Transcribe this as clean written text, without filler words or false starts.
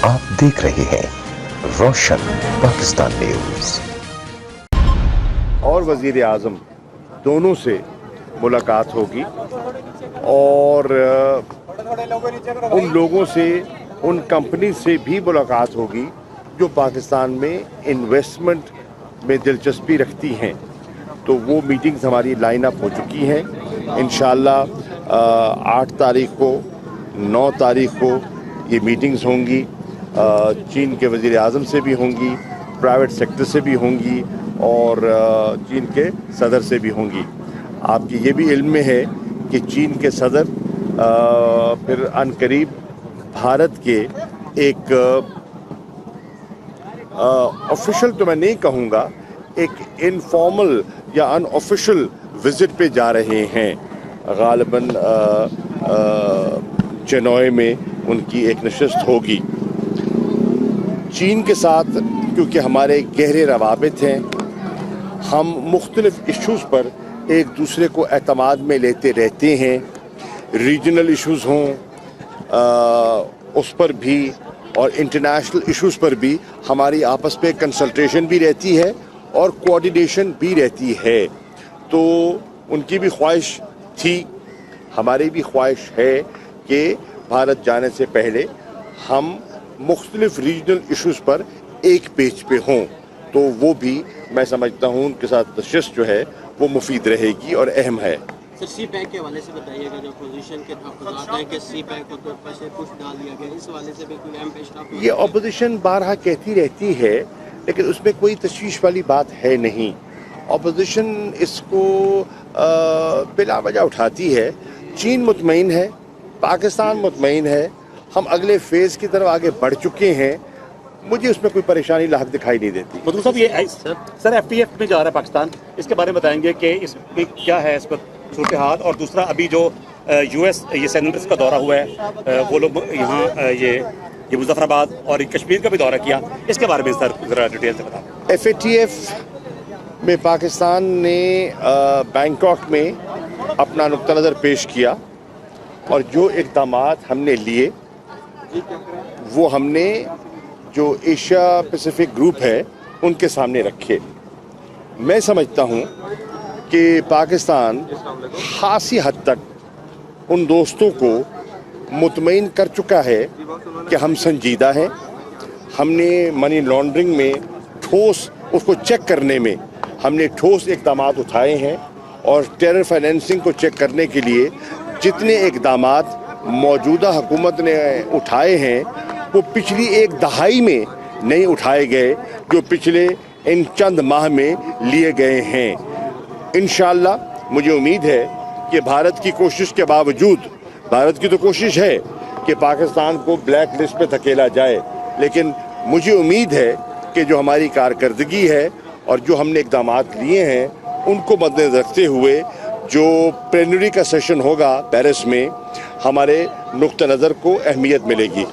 आप देख रहे हैं रोशन पाकिस्तान न्यूज। और वज़ीर आज़म दोनों से मुलाकात होगी और उन लोगों से, उन कंपनी से भी मुलाकात होगी जो पाकिस्तान में इन्वेस्टमेंट में दिलचस्पी रखती हैं। तो वो मीटिंग्स हमारी लाइन अप हो चुकी हैं। इंशाअल्लाह 8 तारीख को, 9 तारीख को ये मीटिंग्स होंगी। चीन के वज़ीर आज़म से भी होंगी, प्राइवेट सेक्टर से भी होंगी और चीन के सदर से भी होंगी। आपकी ये भी इल्म में है कि चीन के सदर फिर अनकरीब भारत के एक ऑफिशियल तो मैं नहीं कहूँगा, एक इनफॉर्मल या अनऑफिशियल विज़िट पे जा रहे हैं। गालिबन चेन्नई में उनकी एक नशिस्त होगी। चीन के साथ क्योंकि हमारे गहरे रवाबित हैं, हम मुख्तलिफ इश्यूज़ पर एक दूसरे को एतमाद में लेते रहते हैं। रीजनल इश्यूज़ हों उस पर भी और इंटरनेशनल इश्यूज़ पर भी हमारी आपस में कंसल्टेशन भी रहती है और कोऑर्डिनेशन भी रहती है। तो उनकी भी ख्वाहिश थी, हमारी भी ख्वाहिश है कि भारत जाने से पहले हम मुख्तलिफ रीजनल इश्यूज़ पर एक पेज पे हों। तो वो भी मैं समझता हूँ उनके साथ नशिस्त जो है वो मुफीद रहेगी और अहम है। सर, सी पैक के हवाले से बताइएगा, जो अपोजिशन के तहफ़्फ़ुज़ात हैं कि सी पैक को तो ऊपर से कुछ डाल दिया गया, इस हवाले से भी कोई अहम पेशरफ्त? ये अपोजिशन बारहा कहती रहती है, लेकिन उसमें कोई तशवीश वाली बात है नहीं। अपोजिशन इसको बिला वजह उठाती है। चीन मुतमईन है, पाकिस्तान मुतमईन है, हम अगले फेज़ की तरफ आगे बढ़ चुके हैं। मुझे उसमें कोई परेशानी लाहक दिखाई नहीं देती। मतलब साहब ये सर FTF में जा रहा है पाकिस्तान, इसके बारे में बताएंगे कि इसमें क्या है इस पर सूरत हाल। और दूसरा, अभी जो US ये सेनेटर्स का दौरा हुआ है, वो लोग यहाँ ये मुजफ्फराबाद और कश्मीर का भी दौरा किया, इसके बारे में सर ज़रा डिटेल से बताओ। FATF में पाकिस्तान ने बैंकॉक में अपना नुक्ता नज़र पेश किया और जो इक़दामात हमने लिए वो हमने जो एशिया पैसिफिक ग्रुप है उनके सामने रखे। मैं समझता हूँ कि पाकिस्तान खासी हद तक उन दोस्तों को मुतमईन कर चुका है कि हम संजीदा हैं। हमने मनी लॉन्ड्रिंग में ठोस उसको चेक करने में हमने ठोस इक़दामात उठाए हैं और टेरर फाइनेंसिंग को चेक करने के लिए जितने इक़दामात मौजूदा हुकूमत ने उठाए हैं वो पिछली एक दहाई में नहीं उठाए गए, जो पिछले इन चंद माह में लिए गए हैं। इंशाअल्लाह मुझे उम्मीद है कि भारत की कोशिश के बावजूद, भारत की तो कोशिश है कि पाकिस्तान को ब्लैक लिस्ट पे धकेला जाए, लेकिन मुझे उम्मीद है कि जो हमारी कारकर्दगी है और जो हमने इक़दामात लिए हैं उनको मद्देनज़र रखते हुए जो प्लेनरी का सेशन होगा पेरिस में, हमारे नुक्ता नज़र को अहमियत मिलेगी।